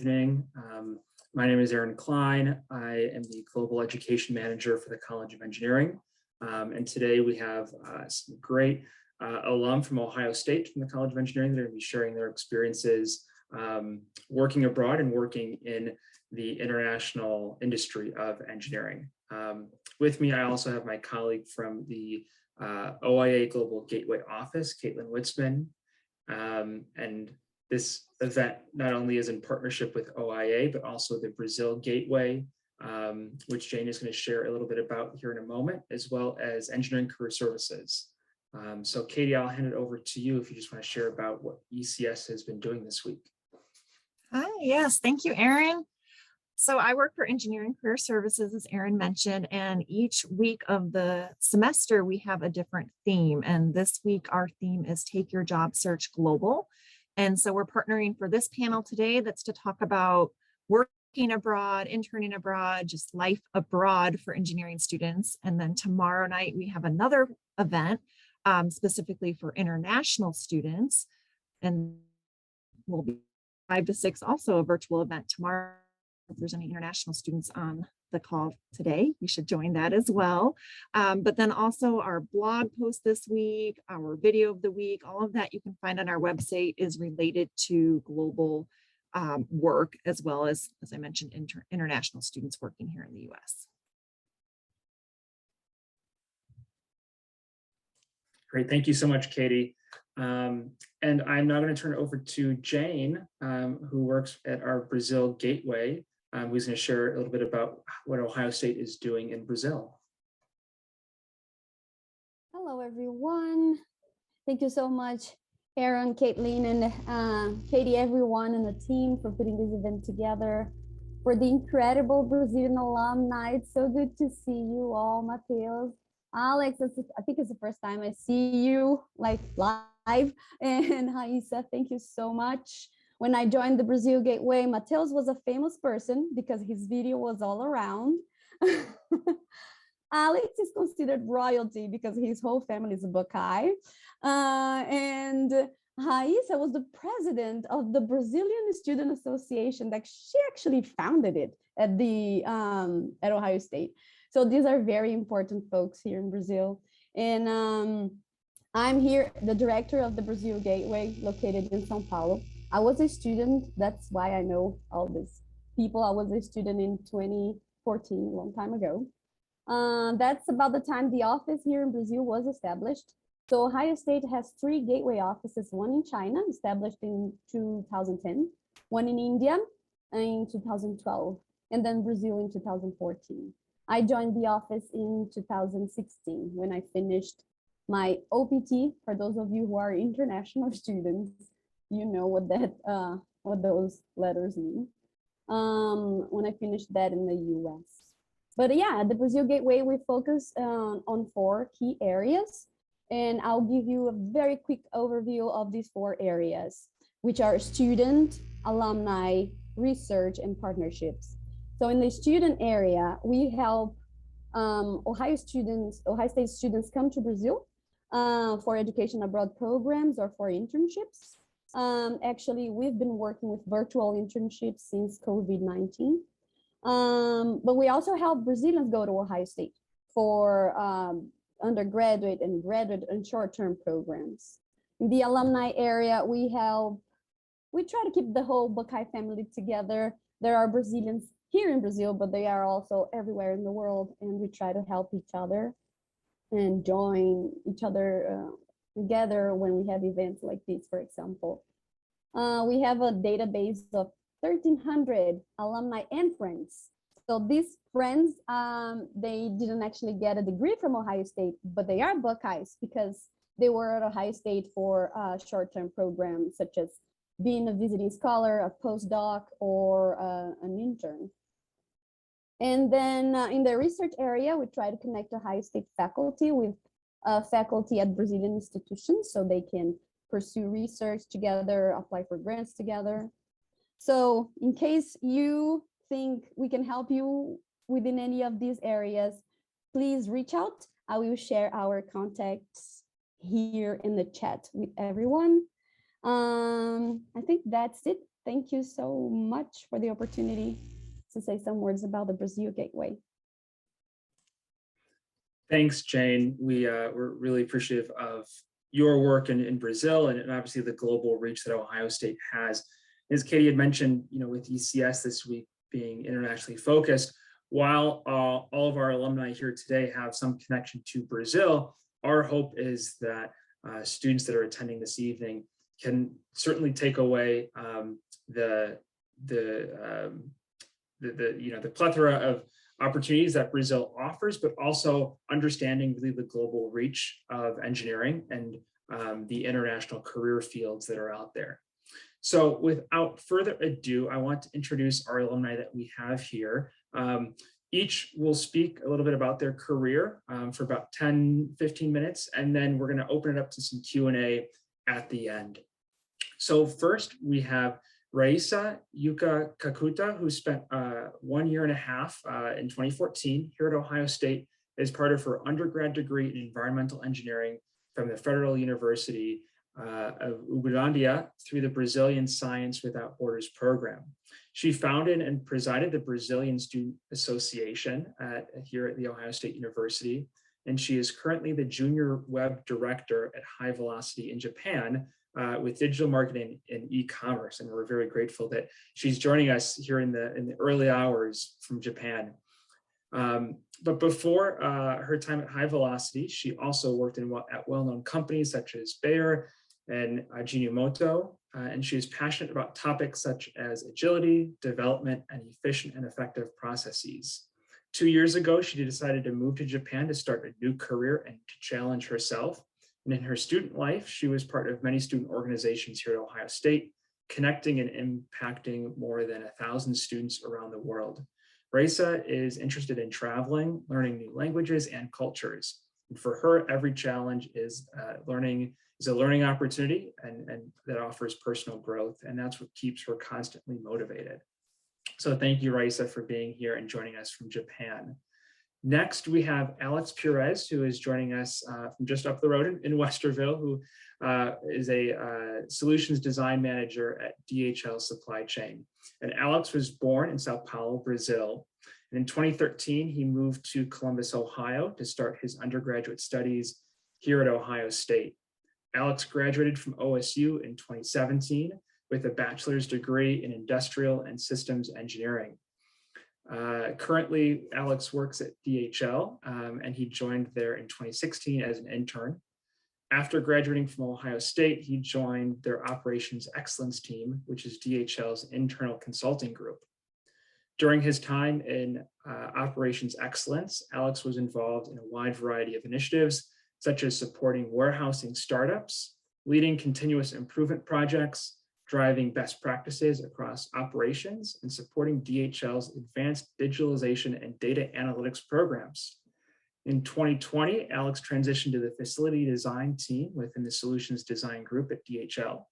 evening. My name is Aaron Klein. I am the Global Education Manager for the College of Engineering. And today we have some great alum from Ohio State from the College of Engineering that are going to be sharing their experiences working abroad and working in the international industry of engineering. With me, I also have my colleague from the OIA Global Gateway Office, Caitlin Whitsman. And this event not only is in partnership with OIA, but also the Brazil Gateway, which Jane is going to share a little bit about here in a moment, as well as Engineering Career Services. So Katie, I'll hand it over to you if you just want to share about what ECS has been doing this week. Hi, yes, thank you, Aaron. So I work for Engineering Career Services, as Aaron mentioned, and each week of the semester, we have a different theme. And this week, our theme is Take Your Job Search Global. And so we're partnering for this panel today that's to talk about working abroad, interning abroad, just life abroad for engineering students. And then tomorrow night, we have another event specifically for international students. And we'll be 5 to 6, also a virtual event tomorrow. If there's any international students on the call today, you should join that as well. But then also our blog post this week, our video of the week, all of that you can find on our website is related to global work, as well as I mentioned, international students working here in the US. Great, thank you so much, Katie. And I'm now going to turn it over to Jane, who works at our Brazil Gateway, who's going to share a little bit about what Ohio State is doing in Brazil. Hello, everyone. Thank you so much, Aaron, Caitlin, and Katie, everyone on the team for putting this event together. For the incredible Brazilian alumni, it's so good to see you all, Matheus. Alex, I think it's the first time I see you like live. And Raisa, thank you so much. When I joined the Brazil Gateway, Matheus was a famous person because his video was all around. Alex is considered royalty because his whole family is a Buckeye. And Raisa was the president of the Brazilian Student Association that she actually founded it at the at Ohio State. So these are very important folks here in Brazil. And I'm here, the director of the Brazil Gateway, located in São Paulo. I was a student, that's why I know all these people. I was a student in 2014, a long time ago. That's about the time the office here in Brazil was established. So Ohio State has 3 gateway offices, one in China, established in 2010, one in India in 2012, and then Brazil in 2014. I joined the office in 2016 when I finished my OPT. For those of you who are international students, you know what that what those letters mean. When I finished that in the US. But yeah, at the Brazil Gateway, we focus on 4 key areas. And I'll give you a very quick overview of these 4 areas, which are student, alumni, research, and partnerships. So in the student area, we help Ohio State students come to Brazil for education abroad programs or for internships. Actually, we've been working with virtual internships since COVID-19. But we also help Brazilians go to Ohio State for undergraduate and graduate and short-term programs. In the alumni area, we try to keep the whole Buckeye family together. There are Brazilians here in Brazil, but they are also everywhere in the world, and we try to help each other and join each other together when we have events like this, for example. We have a database of 1,300 alumni and friends. So these friends, they didn't actually get a degree from Ohio State, but they are Buckeyes because they were at Ohio State for short-term programs such as being a visiting scholar, a postdoc, or an intern. And then in the research area, we try to connect Ohio State faculty with faculty at Brazilian institutions so they can pursue research together, apply for grants together. So in case you think we can help you within any of these areas, please reach out. I will share our contacts here in the chat with everyone. I think that's it. Thank you so much for the opportunity to say some words about the Brazil Gateway. Thanks, Jane. We're really appreciative of your work in Brazil and obviously the global reach that Ohio State has. As Katie had mentioned, with ECS this week being internationally focused, while all of our alumni here today have some connection to Brazil, our hope is that students that are attending this evening can certainly take away the plethora of opportunities that Brazil offers, but also understanding really the global reach of engineering and the international career fields that are out there. So without further ado, I want to introduce our alumni that we have here. Each will speak a little bit about their career for about 10-15 minutes, and then we're going to open it up to some Q&A at the end. So first we have Raisa Yuka Kacuta, who spent 1.5 years in 2014 here at Ohio State as part of her undergrad degree in environmental engineering from the Federal University of Uberlandia through the Brazilian Science Without Borders program. She founded and presided the Brazilian Student Association here at The Ohio State University, and she is currently the Junior Web Director at Hivelocity in Japan with digital marketing and e-commerce. And we're very grateful that she's joining us here in the early hours from Japan. But before her time at Hivelocity, she also worked at well-known companies such as Bayer and Ajinomoto, and she is passionate about topics such as agility, development, and efficient and effective processes. 2 years ago, she decided to move to Japan to start a new career and to challenge herself. And in her student life, she was part of many student organizations here at Ohio State, connecting and impacting more than 1,000 students around the world. Raisa is interested in traveling, learning new languages and cultures. And for her, every challenge is a learning opportunity and that offers personal growth. And that's what keeps her constantly motivated. So thank you, Raisa, for being here and joining us from Japan. Next, we have Alex Perez, who is joining us from just up the road in Westerville, who is a solutions design manager at DHL Supply Chain. And Alex was born in Sao Paulo, Brazil. And in 2013, he moved to Columbus, Ohio to start his undergraduate studies here at Ohio State. Alex graduated from OSU in 2017 with a bachelor's degree in industrial and systems engineering. Currently, Alex works at DHL, and he joined there in 2016 as an intern. After graduating from Ohio State, he joined their Operations Excellence team, which is DHL's internal consulting group. During his time in Operations Excellence, Alex was involved in a wide variety of initiatives, such as supporting warehousing startups, leading continuous improvement projects, driving best practices across operations, and supporting DHL's advanced digitalization and data analytics programs. In 2020, Alex transitioned to the facility design team within the Solutions Design Group at DHL.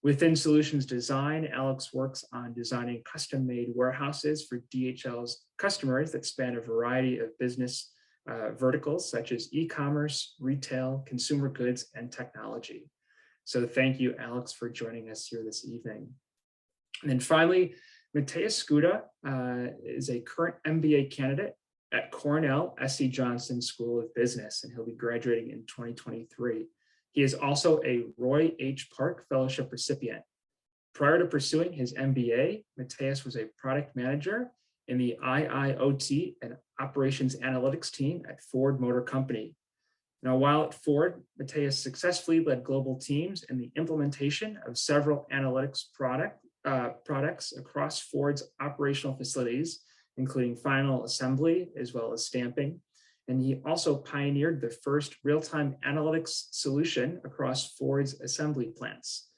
Within Solutions Design, Alex works on designing custom-made warehouses for DHL's customers that span a variety of business verticals such as e-commerce, retail, consumer goods, and technology. So thank you, Alex, for joining us here this evening. And then finally, Matheus Scuta is a current MBA candidate at Cornell S.C. Johnson School of Business, and he'll be graduating in 2023. He is also a Roy H. Park Fellowship recipient. Prior to pursuing his MBA, Matheus was a product manager in the IIoT and Operations Analytics team at Ford Motor Company. Now, while at Ford, Matheus successfully led global teams in the implementation of several analytics products across Ford's operational facilities, including final assembly as well as stamping. And he also pioneered the first real-time analytics solution across Ford's assembly plants.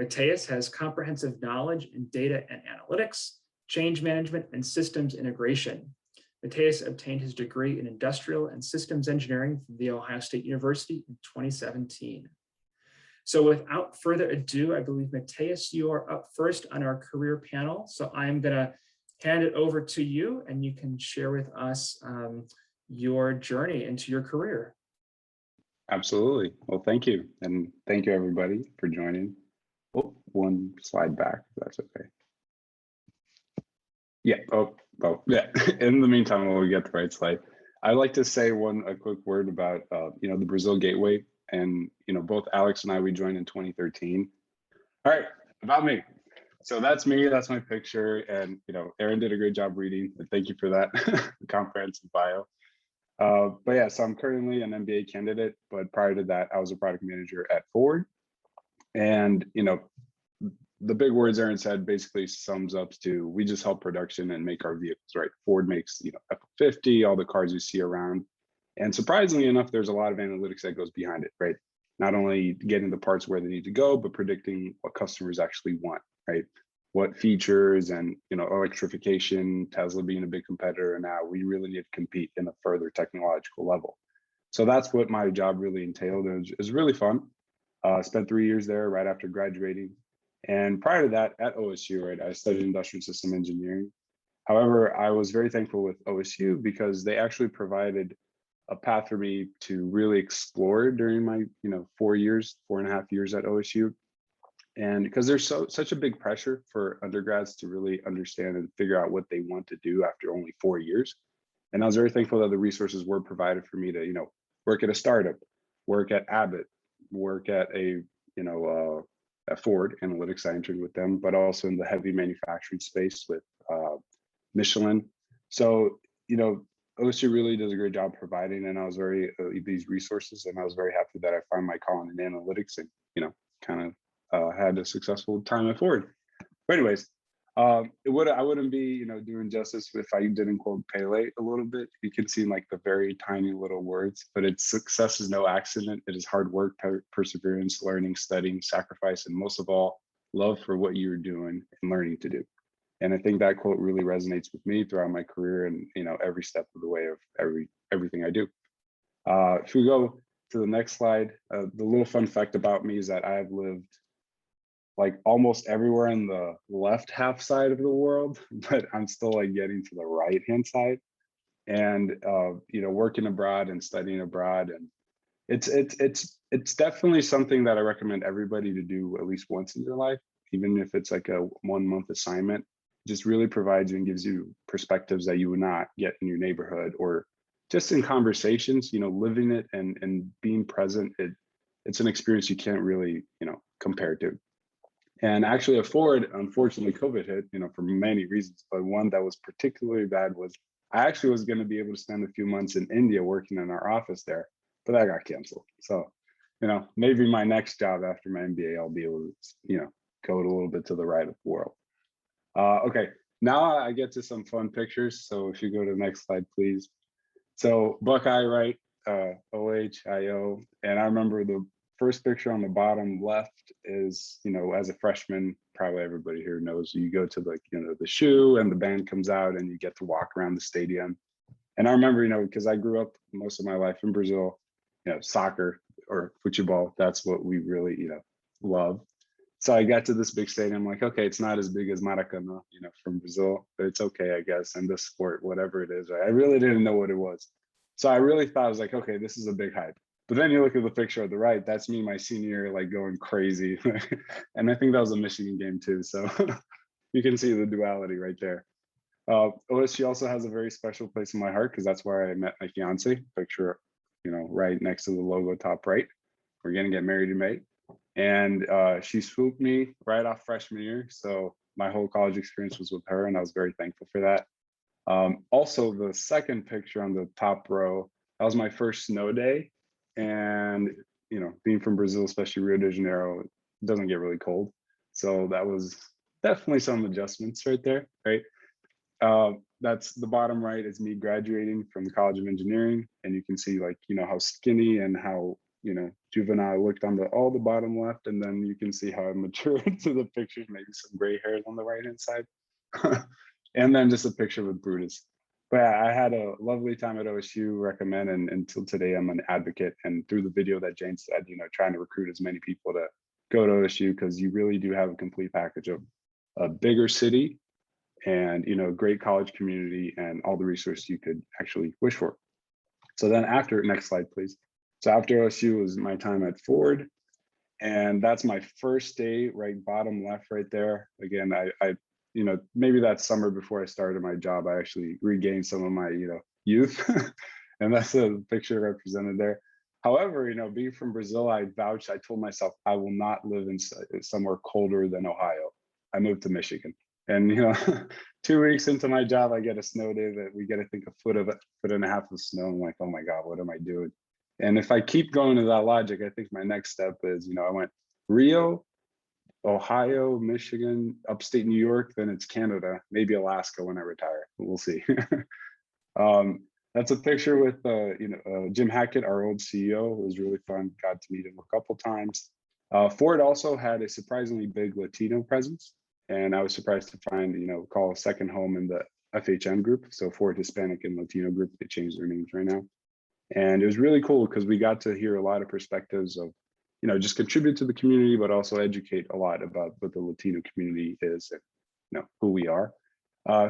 Matheus has comprehensive knowledge in data and analytics, change management, and systems integration. Matheus obtained his degree in industrial and systems engineering from The Ohio State University in 2017. So without further ado, I believe, Matheus, you are up first on our career panel. So I'm going to hand it over to you, and you can share with us your journey into your career. Absolutely. Well, thank you. And thank you, everybody, for joining. Oh, one slide back, if that's okay. Yeah, yeah. In the meantime, while we get the right slide, I'd like to say a quick word about, the Brazil Gateway. And, both Alex and I, we joined in 2013. All right, about me. So that's me, that's my picture. And, Aaron did a great job reading. And thank you for that comprehensive bio. But yeah, so I'm currently an MBA candidate, but prior to that, I was a product manager at Ford. And, the big words Aaron said basically sums up to, we just help production and make our vehicles, right? Ford makes, F-150, all the cars you see around. And surprisingly enough, there's a lot of analytics that goes behind it, right? Not only getting the parts where they need to go, but predicting what customers actually want, right? What features and, electrification, Tesla being a big competitor, and now we really need to compete in a further technological level. So that's what my job really entailed. It was really fun. Spent 3 years there right after graduating. And prior to that, at OSU, right, I studied industrial system engineering. However, I was very thankful with OSU because they actually provided a path for me to really explore during my, 4.5 years at OSU. And because there's such a big pressure for undergrads to really understand and figure out what they want to do after only 4 years. And I was very thankful that the resources were provided for me to, work at a startup, work at Abbott, work at a, at Ford Analytics, I entered with them, but also in the heavy manufacturing space with Michelin. So, OSU really does a great job providing, and I was very these resources, and I was very happy that I found my calling in analytics, and kind of had a successful time at Ford. But anyways, I wouldn't be doing justice if I didn't quote Pele a little bit. You can see like the very tiny little words, but it's success is no accident. It is hard work, perseverance, learning, studying, sacrifice, and most of all, love for what you're doing and learning to do. And I think that quote really resonates with me throughout my career and every step of the way of everything I do. If we go to the next slide, the little fun fact about me is that I have lived like almost everywhere in the left half side of the world, but I'm still like getting to the right hand side, and working abroad and studying abroad, and it's definitely something that I recommend everybody to do at least once in their life, even if it's like a 1 month assignment. It just really provides you and gives you perspectives that you would not get in your neighborhood or just in conversations. Living it and being present, it's an experience you can't really compare to. And actually at Ford, unfortunately, COVID hit, for many reasons, but one that was particularly bad was I actually was going to be able to spend a few months in India working in our office there, but that got canceled. So, maybe my next job after my MBA, I'll be able to, go a little bit to the right of the world. Okay, now I get to some fun pictures. So if you go to the next slide, please. So Buckeye, right? OHIO, and I remember the first picture on the bottom left is, as a freshman, probably everybody here knows, you go to the shoe and the band comes out and you get to walk around the stadium. And I remember, because I grew up most of my life in Brazil, soccer or football, that's what we really, love. So I got to this big stadium, like, okay, it's not as big as Maracanã, from Brazil, but it's okay, I guess. And this sport, whatever it is, right? I really didn't know what it was. So I really thought, I was like, okay, this is a big hype. But then you look at the picture on the right, that's me my senior year, like going crazy. And I think that was a Michigan game too. So you can see the duality right there. OSU also has a very special place in my heart because that's where I met my fiance. Picture, right next to the logo top right. We're gonna get married in May. And she swooped me right off freshman year. So my whole college experience was with her, and I was very thankful for that. Also, the second picture on the top row, that was my first snow day. And, being from Brazil, especially Rio de Janeiro, it doesn't get really cold. So that was definitely some adjustments right there, right? That's the bottom right is me graduating from the College of Engineering. And you can see how skinny and how, juvenile I looked on all the bottom left. And then you can see how I matured to the pictures, maybe some gray hairs on the right-hand side. And then just a picture with Brutus. But yeah, I had a lovely time at OSU, recommend, and until today, I'm an advocate. And through the video that Jane said, trying to recruit as many people to go to OSU, because you really do have a complete package of a bigger city and, great college community and all the resources you could actually wish for. So then after, next slide, please. So after OSU was my time at Ford. And that's my first day, right bottom left right there. Again, I you know, maybe that summer before I started my job, I actually regained some of my, you know, youth. And that's the picture represented there. However, you know, being from Brazil, I told myself I will not live in somewhere colder than Ohio. I moved to Michigan. And, you know, 2 weeks into my job, I get a snow day that we get, I think, a foot and a half of snow. I'm like, oh my God, what am I doing? And if I keep going to that logic, I think my next step is, you know, I went Rio, Ohio, Michigan, upstate New York, then it's Canada, maybe Alaska when I retire. We'll see. That's a picture with you know, Jim Hackett, our old CEO. It was really fun. Got to meet him a couple times. Ford also had a surprisingly big Latino presence, and I was surprised to find, you know, call a second home in the FHM group. So Ford Hispanic and Latino group, they changed their names right now. And it was really cool because we got to hear a lot of perspectives of, you know, just contribute to the community, but also educate a lot about what the Latino community is and, you know, who we are.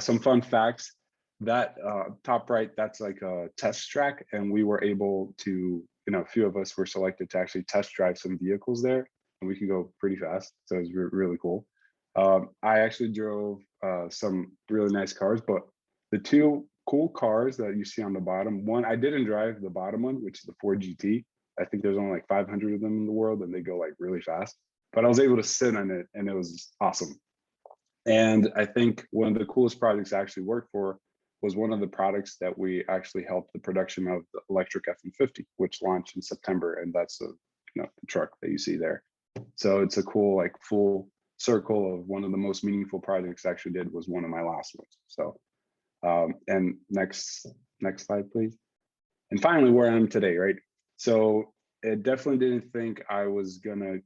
Some fun facts, that top right, that's like a test track. And we were able to, you know, a few of us were selected to actually test drive some vehicles there, and we can go pretty fast. So it was really cool. I actually drove some really nice cars, but the two cool cars that you see on the bottom, one, I didn't drive the bottom one, which is the Ford GT. I think there's only like 500 of them in the world and they go like really fast, but I was able to sit on it and it was awesome. And I think one of the coolest projects I actually worked for was one of the products that we actually helped the production of the electric F-150, which launched in September. And that's the truck that you see there. So it's a cool, like full circle of one of the most meaningful projects I actually did was one of my last ones. So, and next slide, please. And finally, where I am today, right? So I definitely didn't think I was gonna,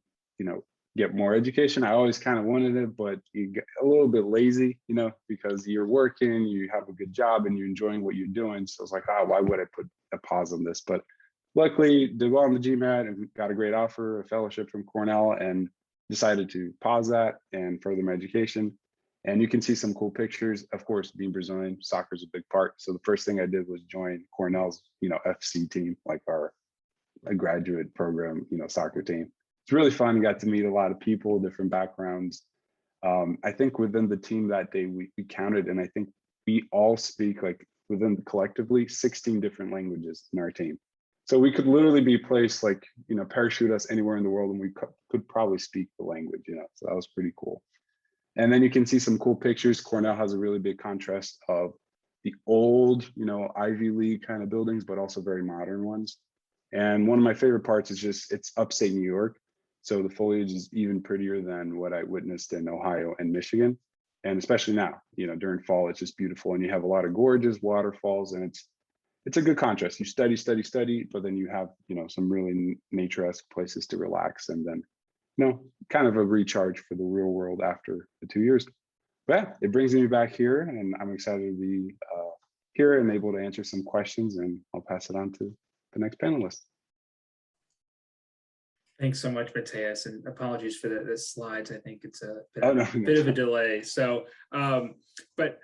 get more education. I always kind of wanted it, but you get a little bit lazy, because you're working, you have a good job and you're enjoying what you're doing. So it's like, why would I put a pause on this? But luckily did well on the GMAT and got a great offer, a fellowship from Cornell, and decided to pause that and further my education. And you can see some cool pictures. Of course, being Brazilian, soccer is a big part. So the first thing I did was join Cornell's, FC team, like our graduate program, soccer team. It's really fun. Got to meet a lot of people, different backgrounds. I think within the team that day, we counted, and I think we all speak within collectively 16 different languages in our team. So we could literally be placed parachute us anywhere in the world and we could probably speak the language, so that was pretty cool. And then you can see some cool pictures. Cornell has a really big contrast of the old, Ivy League kind of buildings, but also very modern ones. And one of my favorite parts is just, it's upstate New York. So the foliage is even prettier than what I witnessed in Ohio and Michigan. And especially now, during fall, it's just beautiful. And you have a lot of gorgeous waterfalls, and it's a good contrast. You study, but then you have, some really nature-esque places to relax, and then, kind of a recharge for the real world after the 2 years. But yeah, it brings me back here, and I'm excited to be here and able to answer some questions, and I'll pass it on to the next panelist. Thanks so much, Matheus, and apologies for the slides. I think it's a bit of a delay. So, but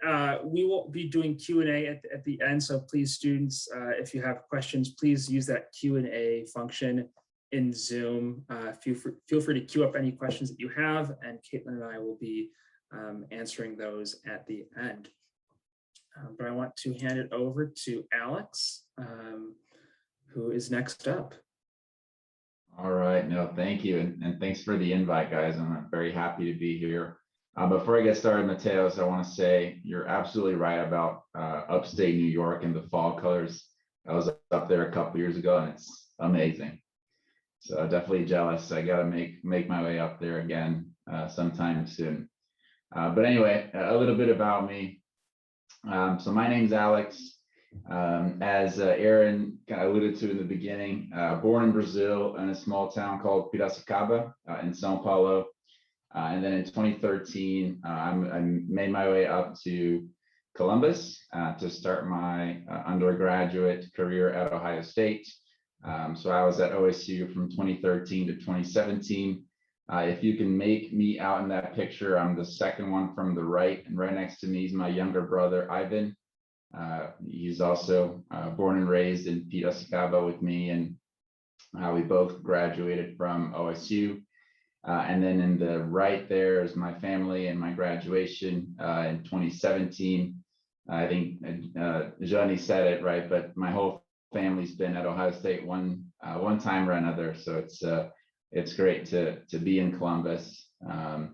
we will be doing Q&A at the end. So please, students, if you have questions, please use that Q&A function in Zoom. Feel free to queue up any questions that you have, and Caitlin and I will be answering those at the end. But I want to hand it over to Alex, who is next up. All right, no, thank you. And thanks for the invite, guys. I'm very happy to be here. Before I get started, Matheus, I want to say you're absolutely right about upstate New York and the fall colors. I was up there a couple years ago and it's amazing. So definitely jealous. I got to make my way up there again sometime soon. But anyway, a little bit about me. So my name's Alex. As Aaron kind of alluded to in the beginning, born in Brazil in a small town called Pires in Sao Paulo. And then in 2013, I made my way up to Columbus to start my undergraduate career at Ohio State. So I was at OSU from 2013 to 2017. If you can make me out in that picture, I'm the second one from the right, and right next to me is my younger brother, Ivan. He's also born and raised in Piracicaba with me, and we both graduated from OSU. And then in the right there is my family and my graduation in 2017. I think Johnny said it right, but my whole family's been at Ohio State one time or another. So it's great to be in Columbus. So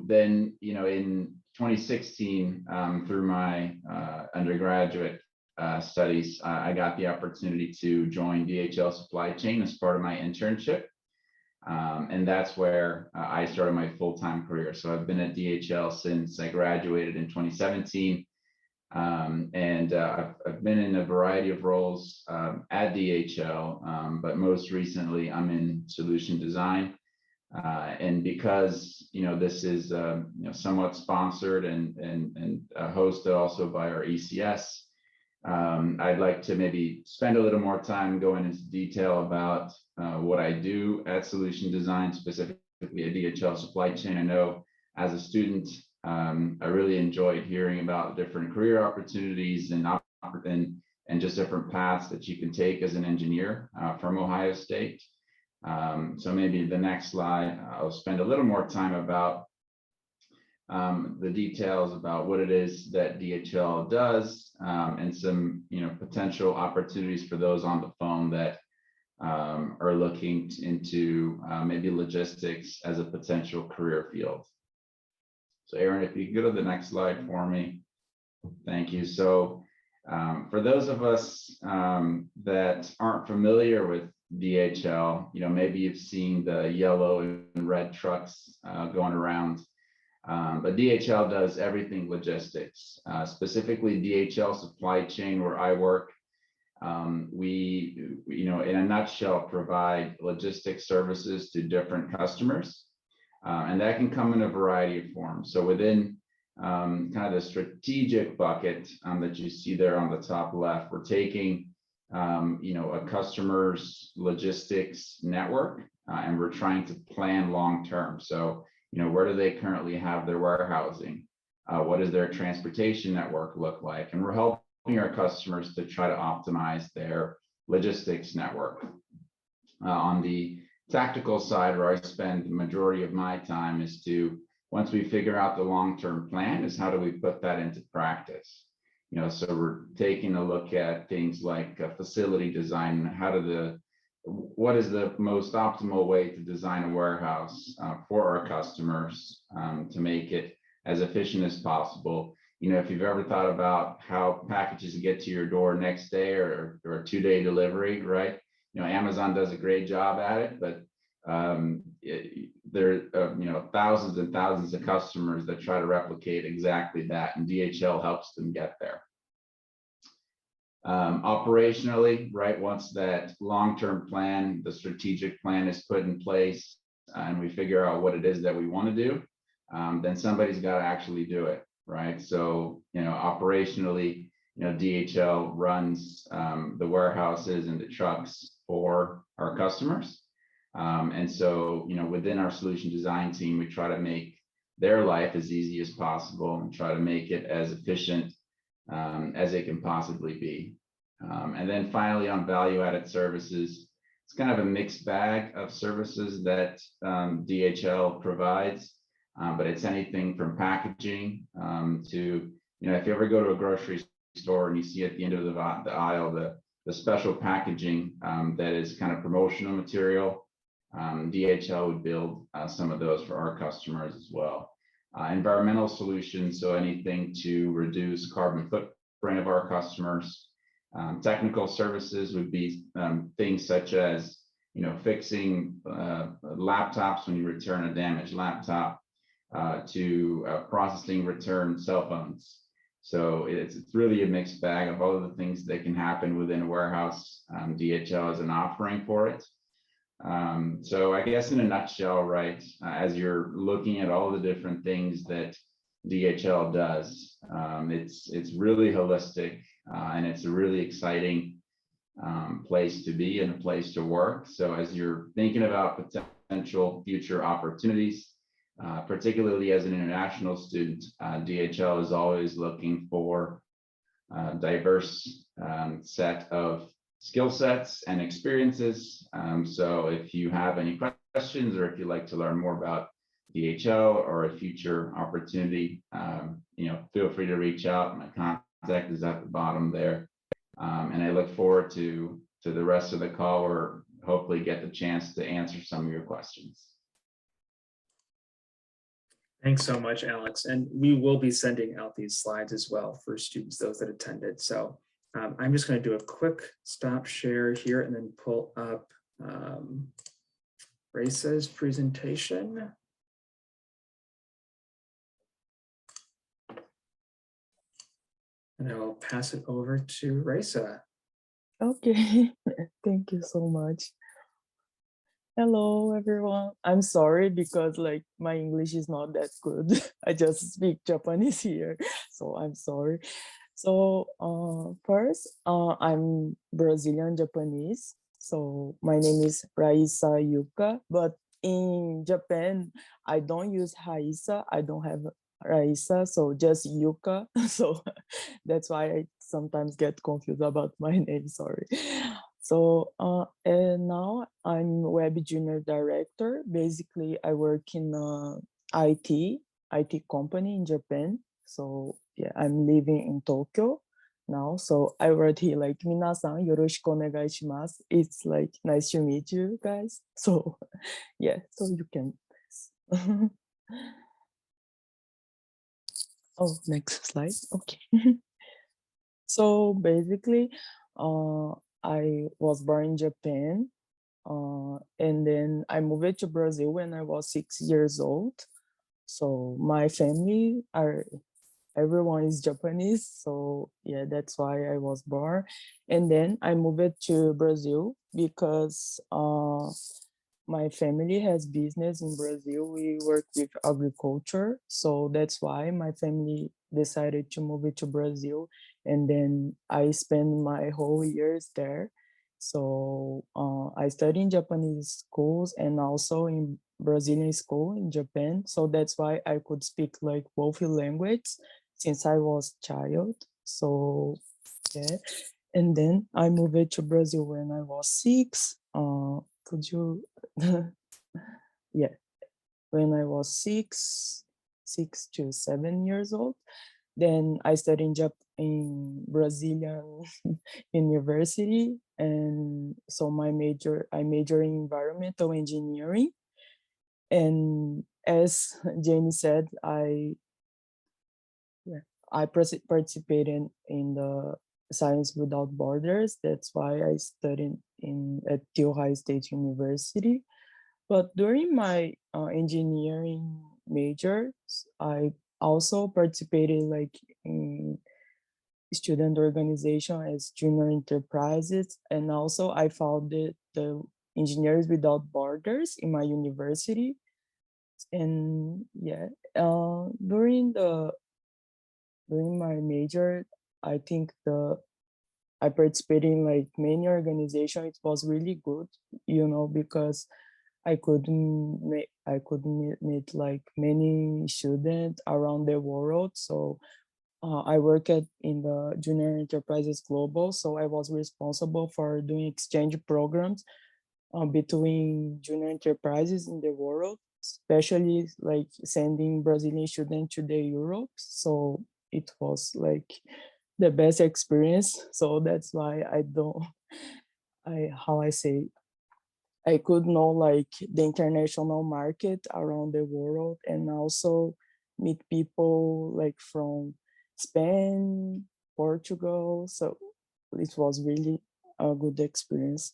then, in 2016, through my undergraduate studies, I got the opportunity to join DHL Supply Chain as part of my internship. And that's where I started my full-time career. So I've been at DHL since I graduated in 2017. I've been in a variety of roles at DHL, but most recently I'm in solution design. And because this is somewhat sponsored and hosted also by our ECS, I'd like to maybe spend a little more time going into detail about what I do at solution design, specifically at DHL Supply Chain. I know as a student, I really enjoyed hearing about different career opportunities and just different paths that you can take as an engineer from Ohio State. So maybe the next slide, I'll spend a little more time about the details about what it is that DHL does, and some potential opportunities for those on the phone that are looking into maybe logistics as a potential career field. So Aaron, if you could go to the next slide for me. Thank you. So for those of us that aren't familiar with DHL, maybe you've seen the yellow and red trucks going around. But DHL does everything logistics, specifically DHL Supply Chain, where I work. We, in a nutshell, provide logistics services to different customers, and that can come in a variety of forms. So within kind of the strategic bucket that you see there on the top left, we're taking a customer's logistics network, and we're trying to plan long term. So where do they currently have their warehousing? What does their transportation network look like? And we're helping our customers to try to optimize their logistics network. On the tactical side, where I spend the majority of my time, is to, once we figure out the long-term plan, is how do we put that into practice? So we're taking a look at things like facility design. What is the most optimal way to design a warehouse for our customers to make it as efficient as possible? If you've ever thought about how packages get to your door next day or a 2-day delivery, right? Amazon does a great job at it, but there are thousands and thousands of customers that try to replicate exactly that, and DHL helps them get there. Operationally, right, once that long-term plan, the strategic plan is put in place, and we figure out what it is that we want to do, then somebody's got to actually do it, right? So, operationally, DHL runs the warehouses and the trucks for our customers. And so, within our solution design team, we try to make their life as easy as possible and try to make it as efficient as it can possibly be. And then finally, on value-added services, it's kind of a mixed bag of services that DHL provides, but it's anything from packaging to, if you ever go to a grocery store and you see at the end of the aisle the special packaging that is kind of promotional material, DHL would build some of those for our customers as well. Environmental solutions, so anything to reduce carbon footprint of our customers. Technical services would be things such as, fixing laptops when you return a damaged laptop, to processing returned cell phones. So it's really a mixed bag of all of the things that can happen within a warehouse. DHL is an offering for it. So I guess in a nutshell, right, as you're looking at all the different things that DHL does, it's really holistic, and it's a really exciting place to be and a place to work. So as you're thinking about potential future opportunities, particularly as an international student, DHL is always looking for a diverse set of skill sets and experiences. So if you have any questions or if you'd like to learn more about DHL or a future opportunity, feel free to reach out. My contact is at the bottom there. And I look forward to the rest of the call, or hopefully get the chance to answer some of your questions. Thanks so much, Alex. And we will be sending out these slides as well for students, those that attended. So I'm just going to do a quick stop share here and then pull up Raisa's presentation. And I will pass it over to Raisa. Okay, thank you so much. Hello, everyone. I'm sorry because my English is not that good. I just speak Japanese here, so I'm sorry. So first, I'm Brazilian Japanese. So my name is Raisa Yuka, but in Japan, I don't use Raisa. I don't have Raisa, so just Yuka. So that's why I sometimes get confused about my name, sorry. So and now I'm Web Junior Director. Basically, I work in IT company in Japan. So yeah, I'm living in Tokyo now. So I wrote here minasan yoroshiku onegai shimasu. It's nice to meet you guys. So yeah, so you can. Oh, next slide. Okay. So basically, I was born in Japan, and then I moved to Brazil when I was 6 years old. So my family everyone is Japanese. So yeah, that's why I was born. And then I moved to Brazil because my family has business in Brazil. We work with agriculture. So that's why my family decided to move it to Brazil. And then I spent my whole years there. So I studied in Japanese schools and also in Brazilian school in Japan. So that's why I could speak both languages since I was a child. So yeah. And then I moved to Brazil when I was 6. Could you yeah, when I was 6 to 7 years old. Then I studied in Brazilian University, and so I major in environmental engineering. And as Jamie said, I participated in the Science Without Borders. That's why I studied at Ohio State University. But during my engineering major, I also participated in student organization as junior enterprises, and also I founded the Engineers Without Borders in my university. And yeah, during my major, I think I participated in many organizations. It was really good, because I could meet many students around the world. So I work in the Junior Enterprises Global. So I was responsible for doing exchange programs between junior enterprises in the world, especially sending Brazilian students to the Europe. So it was the best experience. So that's why I could know the international market around the world, and also meet people from Spain, Portugal. So it was really a good experience.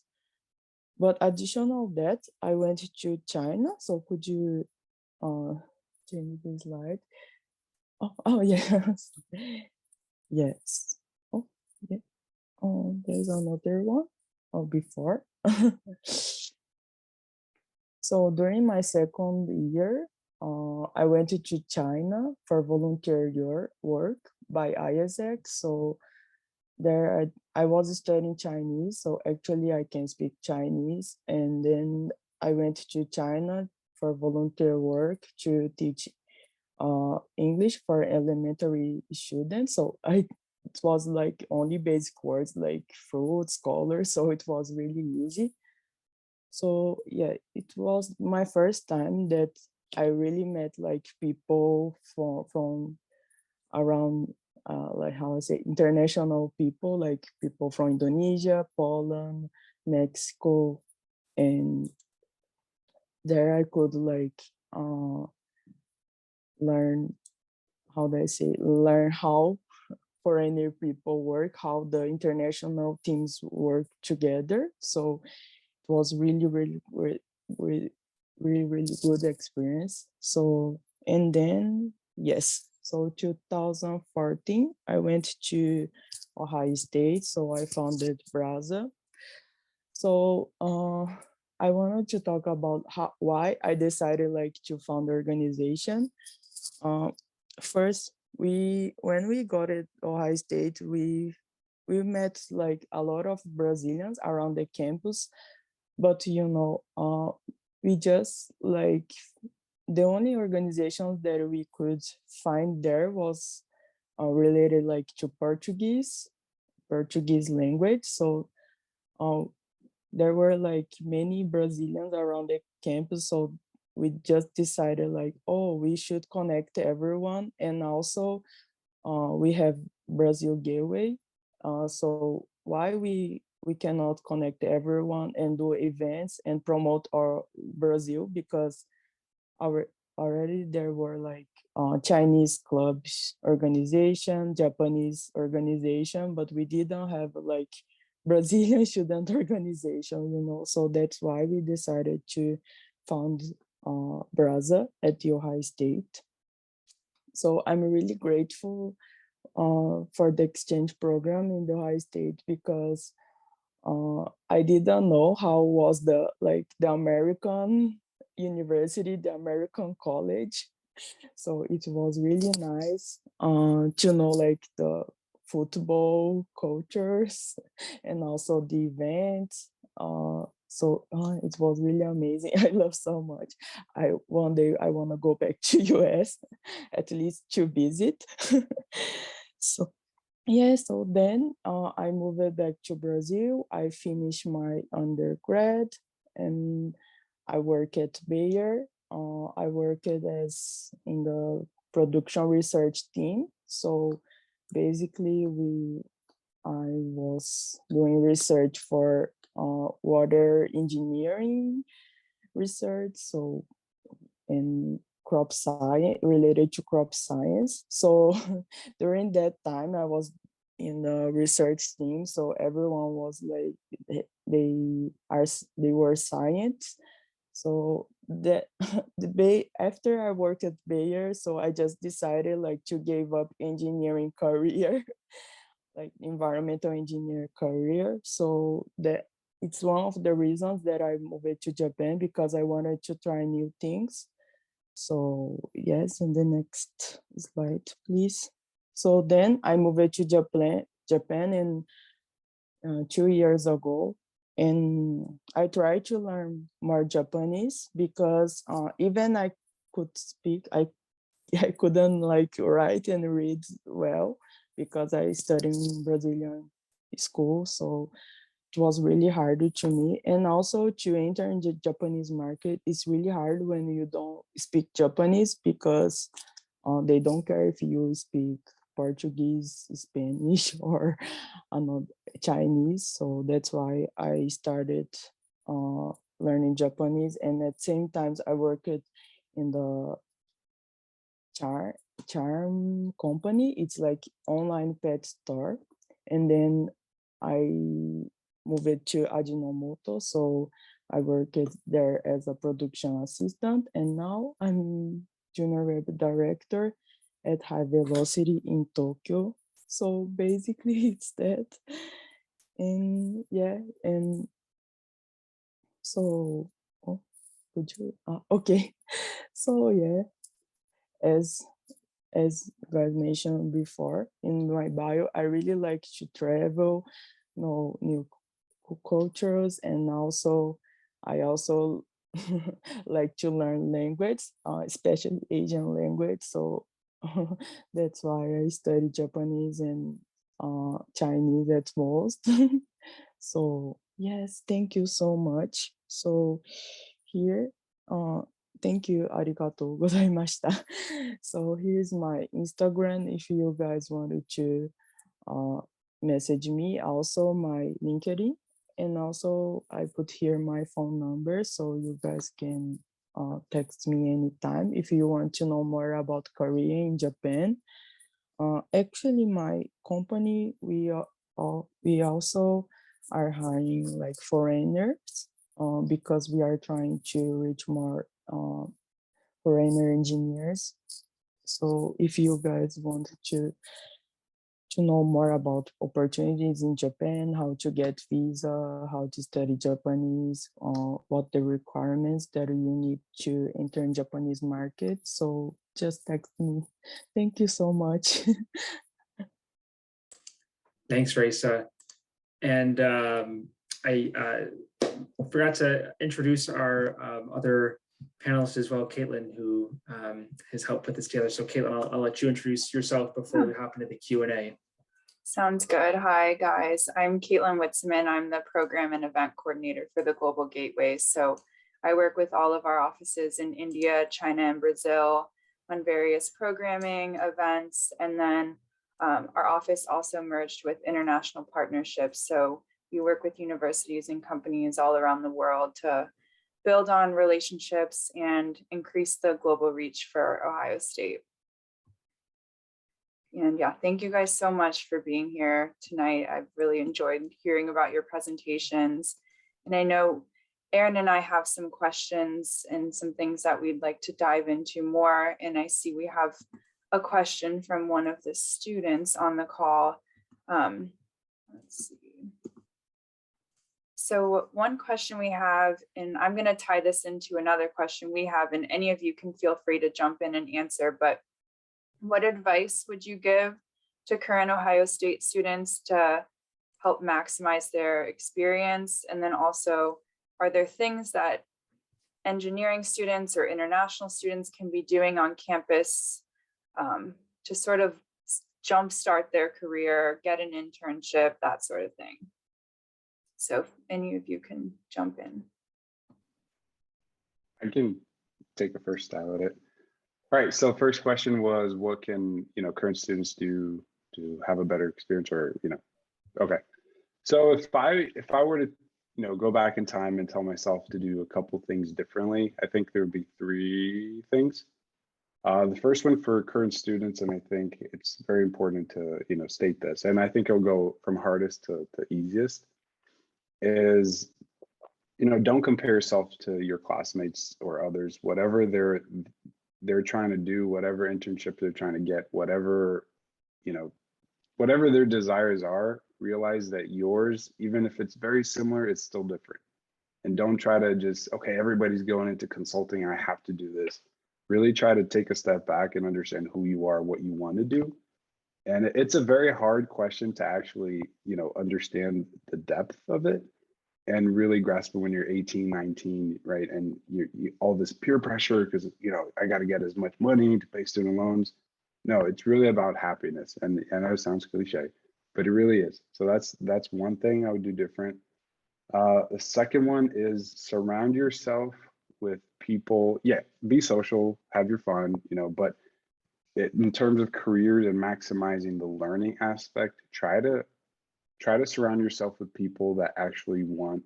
But additional that, I went to China. So could you change the slide? Oh yes. Yes. Oh yeah. Oh, there's another one. Oh, before. So during my second year, I went to China for volunteer work by ISX. So there I was studying Chinese, so actually I can speak Chinese. And then I went to China for volunteer work to teach English for elementary students. So it was like only basic words like fruits, colors, so it was really easy. So yeah, it was my first time that I really met like people from around, like how I say, international people, like people from Indonesia, Poland, Mexico, and there I could like learn, how do I say, learn how foreigner people work, how the international teams work together. So it was really, really good experience. So, and then, yes, so 2014, I went to Ohio State. So I founded Brasa. So I wanted to talk about why I decided like to found the organization. First, when we got at Ohio State, we met like a lot of Brazilians around the campus, but we just like the only organizations that we could find there was related like to Portuguese language. So there were like many Brazilians around the campus, so we just decided like, oh, we should connect everyone. And also we have Brazil Gateway. So why we cannot connect everyone and do events and promote our Brazil, because already there were like Chinese clubs organization, Japanese organization, but we didn't have like Brazilian student organization. So that's why we decided to found Brasa at the Ohio State. So I'm really grateful for the exchange program in the Ohio State, because I didn't know how was the American university, the American college. So it was really nice to know like the football cultures and also the events. So it was really amazing. I love so much. One day I want to go back to US at least to visit. So yeah, so then I moved back to Brazil. I finished my undergrad and I work at Bayer. I worked as in the production research team. So basically I was doing research for water engineering research. So in crop science, related to crop science. So during that time I was in the research team. So everyone was like, they were science. So after I worked at Bayer, so I just decided like to give up engineering career, like environmental engineer career. So that it's one of the reasons that I moved to Japan, because I wanted to try new things. So yes, and the next slide, please. So then I moved to Japan in 2 years ago, and I tried to learn more Japanese, because even I could speak, I couldn't like write and read well, because I studied in Brazilian school. So it was really hard to me. And also to enter in the Japanese market, it's really hard when you don't speak Japanese, because they don't care if you speak Portuguese, Spanish, or another Chinese. So that's why I started learning Japanese. And at the same time, I worked in the charm company. It's like online pet store. And then I moved to Ajinomoto. So I worked there as a production assistant. And now I'm junior web director at Hivelocity in Tokyo. So basically it's that. And yeah, and so, oh, could you, okay. So yeah, as guys mentioned before in my bio, I really like to travel, know new cultures, and also I also like to learn language, especially Asian language. So that's why I study Japanese and Chinese at most. So yes, thank you so much. So here, thank you, arigatou gozaimashita. So here's my Instagram if you guys wanted to message me, also my LinkedIn, and also I put here my phone number so you guys can text me anytime if you want to know more about career in Japan. Actually, my company, we also are hiring like foreigners because we are trying to reach more foreigner engineers. So if you guys want to know more about opportunities in Japan, how to get visa, how to study Japanese, what the requirements that you need to enter in Japanese market. So just text me. Thank you so much. Thanks, Raisa. And I forgot to introduce our other panelists as well, Caitlin, who has helped put this together. So Caitlin, I'll let you introduce yourself before we hop into the Q&A. Sounds good. Hi, guys. I'm Caitlin Whitsman. I'm the program and event coordinator for the Global Gateway. So I work with all of our offices in India, China, and Brazil on various programming events. And then our office also merged with international partnerships. So we work with universities and companies all around the world to build on relationships and increase the global reach for Ohio State. And yeah, thank you guys so much for being here tonight. I've really enjoyed hearing about your presentations. And I know Aaron and I have some questions and some things that we'd like to dive into more. And I see we have a question from one of the students on the call. Let's see. So one question we have, and I'm going to tie this into another question we have, and any of you can feel free to jump in and answer, but what advice would you give to current Ohio State students to help maximize their experience? And then also, are there things that engineering students or international students can be doing on campus to sort of jumpstart their career, get an internship, that sort of thing? So if any of you can jump in. I can take a first stab at it. All right, so first question was, what can current students do to have a better experience, or okay. So if I were to go back in time and tell myself to do a couple things differently, I think there would be 3 things. The first one for current students, and I think it's very important to state this, and I think it'll go from hardest to easiest, is don't compare yourself to your classmates or others, whatever they're trying to do, whatever internship they're trying to get, whatever their desires are. Realize that yours, even if it's very similar, it's still different. And don't try to just, okay, everybody's going into consulting, I have to do this. Really try to take a step back and understand who you are, what you want to do. And it's a very hard question to actually, understand the depth of it and really grasp it when you're 18, 19, right? And you all this peer pressure because, I got to get as much money to pay student loans. No, it's really about happiness. And I know it sounds cliche, but it really is. So that's one thing I would do different. The second one is surround yourself with people. Yeah, be social, have your fun, but in terms of careers and maximizing the learning aspect, try to surround yourself with people that actually want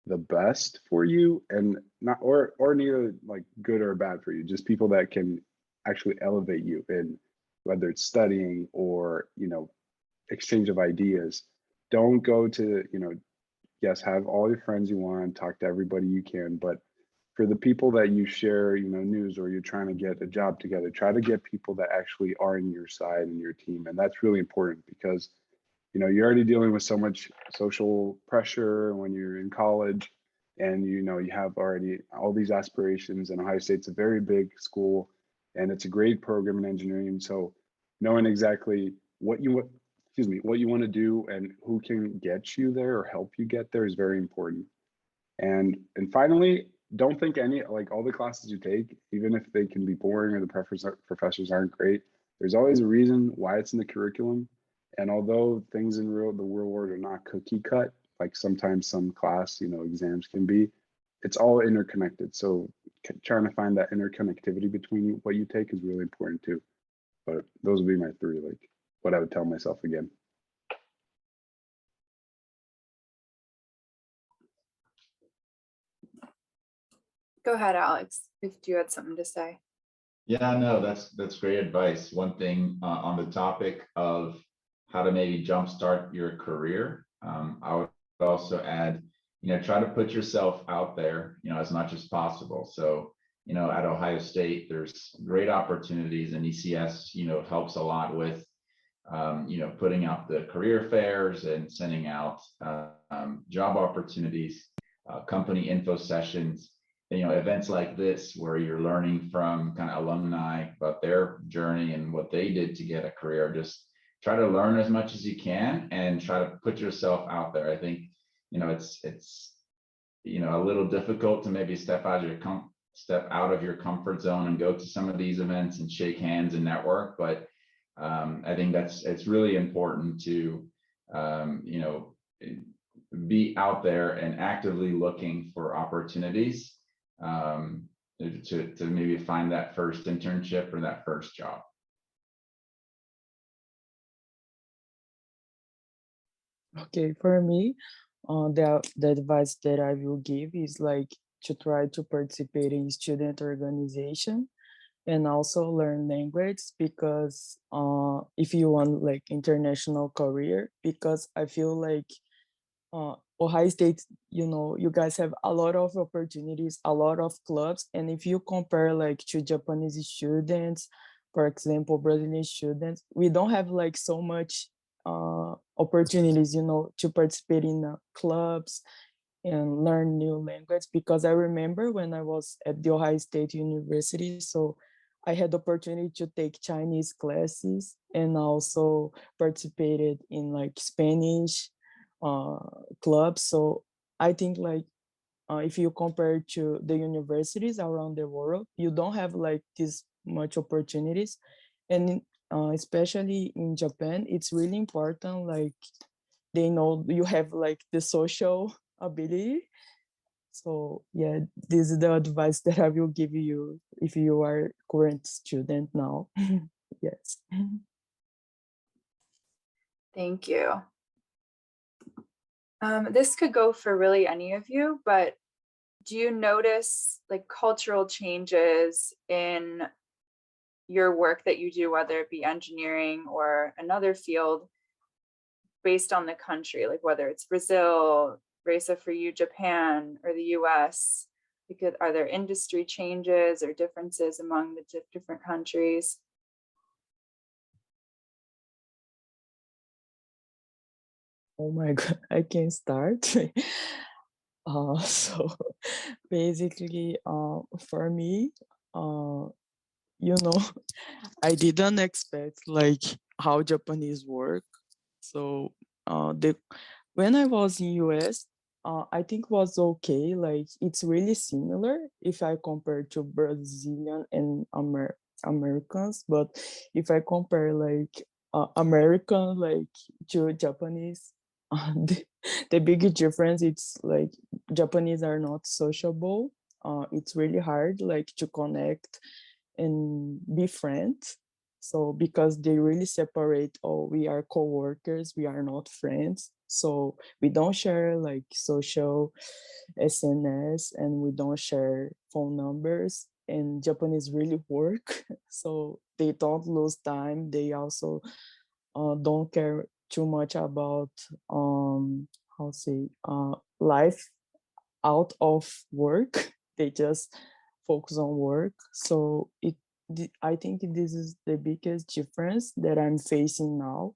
the best for you, and not or neither like good or bad for you, just people that can actually elevate you in whether it's studying or exchange of ideas. Don't go to yes, have all your friends you want, talk to everybody you can, but for the people that you share news, or you're trying to get a job together, try to get people that actually are in your side and your team. And that's really important because you're already dealing with so much social pressure when you're in college, and you have already all these aspirations, and Ohio State's a very big school and it's a great program in engineering. So knowing exactly what you want to do and who can get you there or help you get there is very important. And finally, don't think all the classes you take, even if they can be boring or the professors aren't great, there's always a reason why it's in the curriculum. And although things in the real world are not cookie cut, like sometimes some class, exams can be, it's all interconnected. So trying to find that interconnectivity between what you take is really important too. But those would be my three, like what I would tell myself again. Go ahead, Alex, if you had something to say. Yeah, no, that's great advice. One thing on the topic of how to maybe jumpstart your career, I would also add, try to put yourself out there, as much as possible. So, at Ohio State, there's great opportunities, and ECS, helps a lot with, putting out the career fairs and sending out job opportunities, company info sessions. Events like this where you're learning from kind of alumni about their journey and what they did to get a career. Just try to learn as much as you can and try to put yourself out there. I think, it's a little difficult to maybe step out of your comfort zone and go to some of these events and shake hands and network. But I think it's really important to, be out there and actively looking for opportunities to maybe find that first internship or that first job. Okay, for me, the advice that I will give is like to try to participate in student organization and also learn language, because if you want like international career, because I feel like Ohio State, you guys have a lot of opportunities, a lot of clubs. And if you compare like to Japanese students, for example, Brazilian students, we don't have like so much opportunities, to participate in clubs and learn new language. Because I remember when I was at the Ohio State University, so I had the opportunity to take Chinese classes and also participated in like Spanish clubs. So I think like if you compare to the universities around the world, you don't have like this much opportunities. And especially in Japan, it's really important, like they know you have like the social ability. So yeah, this is the advice that I will give you if you are current student now. Yes. Thank you. This could go for really any of you, but do you notice like cultural changes in your work that you do, whether it be engineering or another field, based on the country, like whether it's Brazil, Raisa for you, Japan, or the US? Because are there industry changes or differences among the different countries? Oh my God, I can start. So basically, for me, I didn't expect like how Japanese work. So when I was in US, I think was okay. Like it's really similar if I compare to Brazilian and Americans. But if I compare like American like to Japanese, the big difference, it's like Japanese are not sociable. It's really hard like to connect and be friends. So because they really separate, oh, we are co-workers, we are not friends. So we don't share like social SNS and we don't share phone numbers. And Japanese really work. So they don't lose time. They also don't care too much about life out of work. They just focus on work. So I think this is the biggest difference that I'm facing now.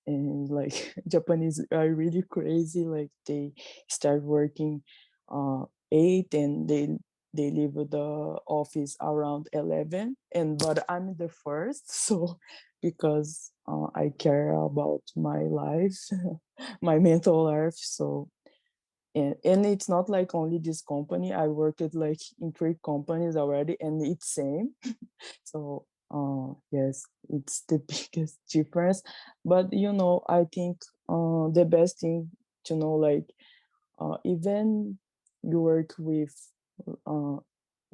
And like Japanese are really crazy. Like they start working 8 and they leave the office around 11. But I'm the first, so because I care about my life, my mental health. So and it's not like only this company. I worked like in 3 companies already, and it's same. So Yes, it's the biggest difference. But I think the best thing to know, like, even you work with uh,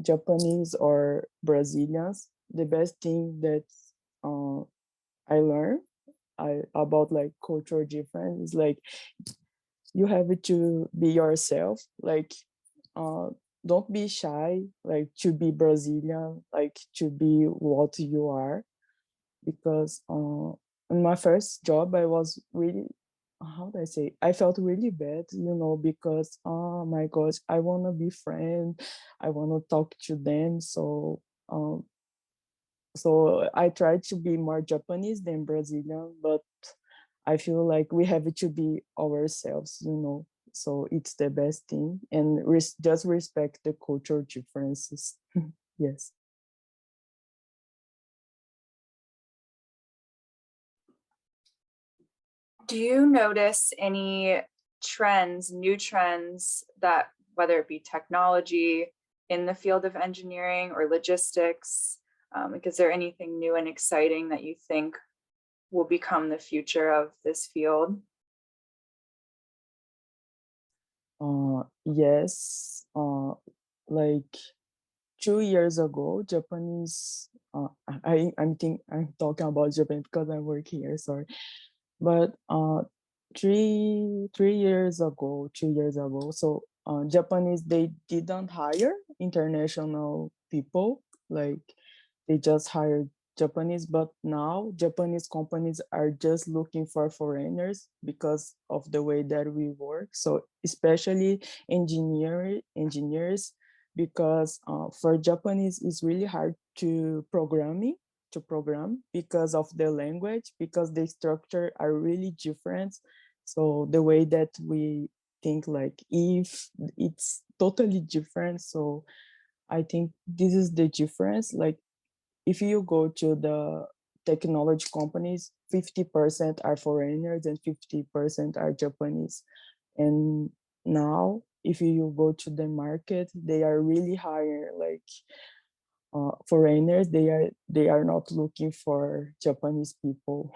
Japanese or Brazilians, the best thing that uh, I learned about like cultural difference is like you have to be yourself, like uh, don't be shy, like to be Brazilian, like to be what you are, because in my first job I was really, how do I say, I felt really bad, because oh my gosh, I want to be friend, I want to talk to them, um so I tried to be more Japanese than Brazilian, but I feel like we have to be ourselves, so it's the best thing, and just respect the cultural differences. Yes. Do you notice any trends, new trends that, whether it be technology in the field of engineering or logistics, like is there anything new and exciting that you think will become the future of this field? Yes. Like 2 years ago, Japanese. I'm talking about Japan because I work here. Sorry, but 3 years ago, 2 years ago, so Japanese, they didn't hire international people, like they just hired Japanese, but now Japanese companies are just looking for foreigners because of the way that we work. So especially engineers, because for Japanese it's really hard to program because of the language, because the structure are really different. So the way that we think, like, if it's totally different. So I think this is the difference. Like, if you go to the technology companies, 50% are foreigners and 50% are Japanese. And now, if you go to the market, they are really higher, like foreigners. They are not looking for Japanese people.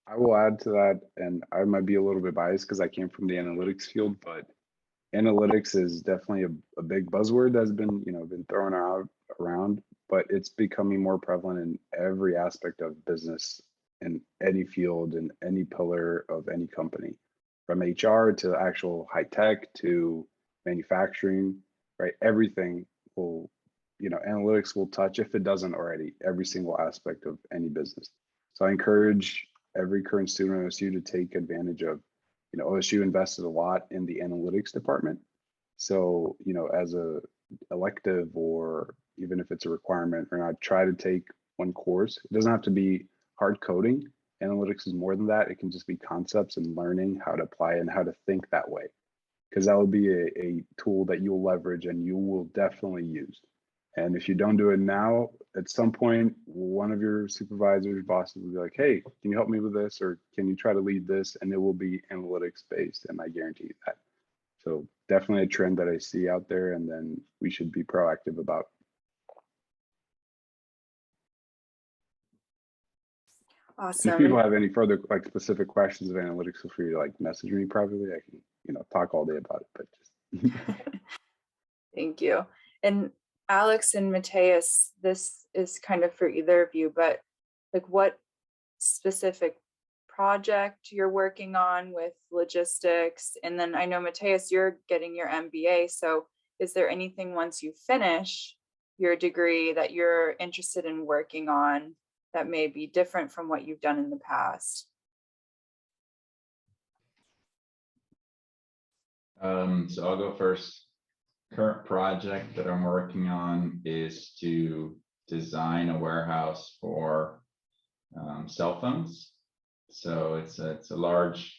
I will add to that, and I might be a little bit biased because I came from the analytics field, but analytics is definitely a big buzzword that's been thrown out around, but it's becoming more prevalent in every aspect of business in any field, in any pillar of any company, from HR to actual high tech to manufacturing, right? Everything will, analytics will touch, if it doesn't already, every single aspect of any business. So I encourage every current student at OSU to take advantage of, OSU invested a lot in the analytics department. So, as a elective, or even if it's a requirement or not, try to take one course. It doesn't have to be hard coding. Analytics is more than that. It can just be concepts and learning how to apply it and how to think that way, because that will be a tool that you'll leverage and you will definitely use. And if you don't do it now, at some point, one of your supervisors, bosses will be like, hey, can you help me with this? Or can you try to lead this? And it will be analytics based. And I guarantee you that. So definitely a trend that I see out there, and then we should be proactive about. Awesome. If people have any further specific questions of analytics, feel free to message me privately. I can, talk all day about it, but just. Thank you. And Alex and Matheus, this is kind of for either of you, but what specific project you're working on with logistics? And then I know, Matheus, you're getting your MBA. So is there anything once you finish your degree that you're interested in working on that may be different from what you've done in the past? So I'll go first. Current project that I'm working on is to design a warehouse for cell phones. So it's a large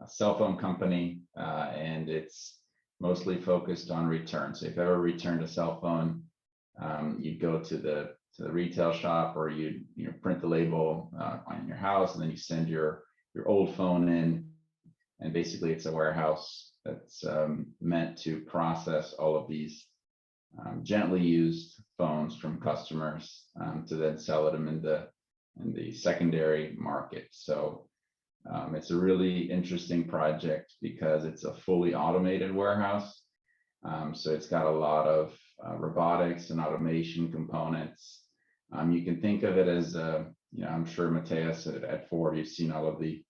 cell phone company, and it's mostly focused on return. So if you ever returned a cell phone, you'd go to the retail shop, or you print the label on your house, and then you send your old phone in And basically it's a warehouse that's meant to process all of these gently used phones from customers to then sell them in the secondary market. So it's a really interesting project because it's a fully automated warehouse. So it's got a lot of robotics and automation components. You can think of it as, I'm sure Matheus at Ford, you've seen all of the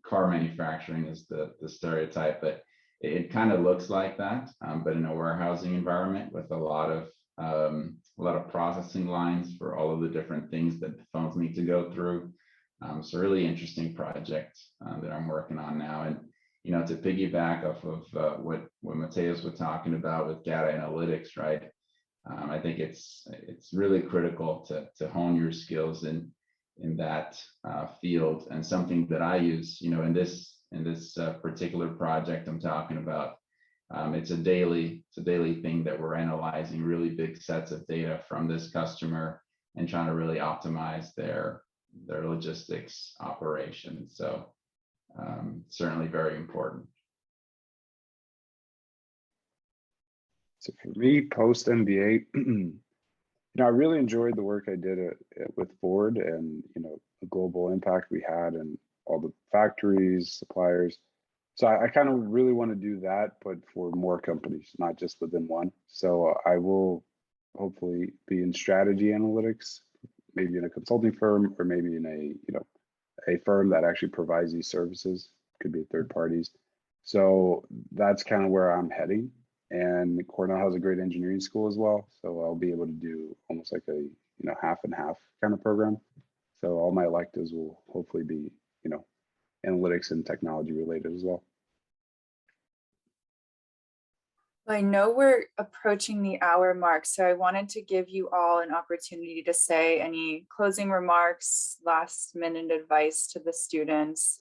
car manufacturing is the stereotype, but it kind of looks like that, but in a warehousing environment with a lot of processing lines for all of the different things that the phones need to go through. So really interesting project that I'm working on now. And, to piggyback off of what Matheus was talking about with data analytics, right? I think it's really critical to hone your skills in that field, and something that I use, in this particular project I'm talking about. It's a daily thing that we're analyzing really big sets of data from this customer and trying to really optimize their logistics operation. So certainly very important. So for me, post MBA, I really enjoyed the work I did with Ford, and the global impact we had and all the factories, suppliers. So I kind of really want to do that, but for more companies, not just within one. So I will hopefully be in strategy analytics, maybe in a consulting firm, or maybe in a firm that actually provides these services. Could be third parties. So that's kind of where I'm heading. And Cornell has a great engineering school as well. So I'll be able to do almost like a half and half kind of program. So all my electives will hopefully be analytics and technology related as well. I know we're approaching the hour mark, so I wanted to give you all an opportunity to say any closing remarks, last minute advice to the students,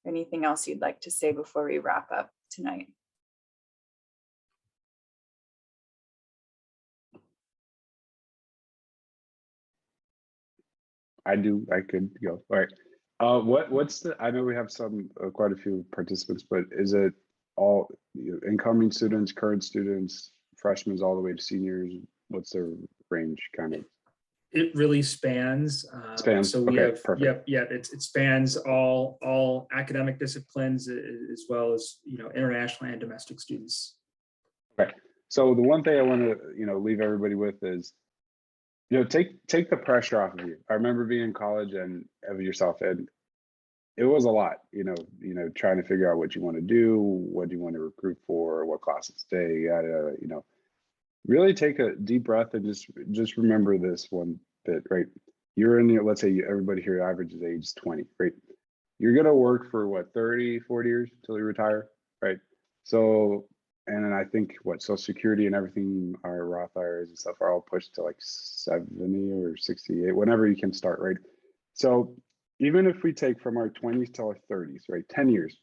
anything else you'd like to say before we wrap up tonight. I could go. All right. What's I know we have quite a few participants, but is it all incoming students, current students, freshmen all the way to seniors? What's their range kind of? It really spans. So we have, perfect. It spans all academic disciplines, as well as international and domestic students. Okay. So the one thing I want to leave everybody with is, take the pressure off of you. I remember being in college and of yourself, and it was a lot, trying to figure out what you want to do, what you want to recruit for, what classes stay, really take a deep breath and just remember this one bit, right? You're in let's say everybody here average is age 20, right? You're going to work for what, 30, 40 years until you retire, right? So, and then I think Social Security and everything, our Roth IRAs and stuff are all pushed to like 70 or 68, whenever you can start, right? So even if we take from our 20s to our 30s, right, 10 years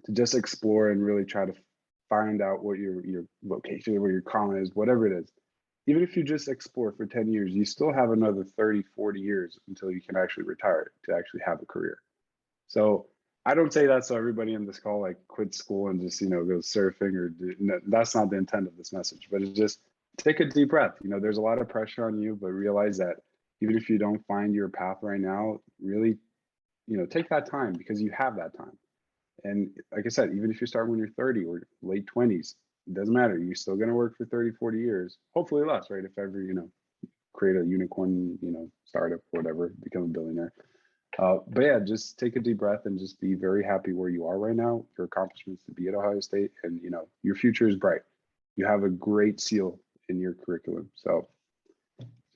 to just explore and really try to find out what your location, where your calling is, whatever it is, even if you just explore for 10 years, you still have another 30, 40 years until you can actually retire to actually have a career. So I don't say that so everybody in this call like quit school and just go surfing or that's not the intent of this message, but it's just take a deep breath. There's a lot of pressure on you, but realize that even if you don't find your path right now, really take that time, because you have that time. And like I said, even if you start when you're 30 or late 20s, it doesn't matter. You're still going to work for 30, 40 years, hopefully less, right? If ever create a unicorn startup, whatever, become a billionaire. But yeah, just take a deep breath and just be very happy where you are right now, your accomplishments to be at Ohio State, and your future is bright. You have a great seal in your curriculum, so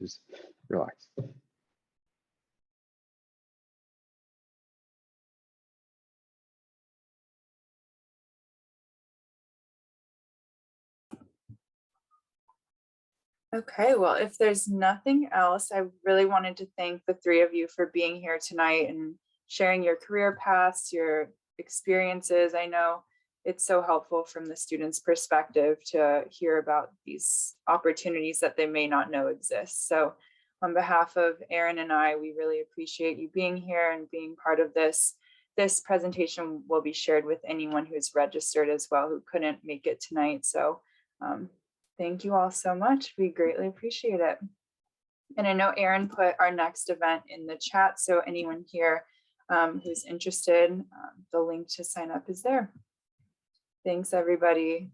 just relax. Okay, well, if there's nothing else, I really wanted to thank the three of you for being here tonight and sharing your career paths, your experiences. I know it's so helpful from the student's perspective to hear about these opportunities that they may not know exist. So on behalf of Aaron and I, we really appreciate you being here and being part of this. this presentation will be shared with anyone who's registered as well who couldn't make it tonight. So thank you all so much. We greatly appreciate it. And I know Aaron put our next event in the chat, so anyone here who's interested, the link to sign up is there. Thanks, everybody.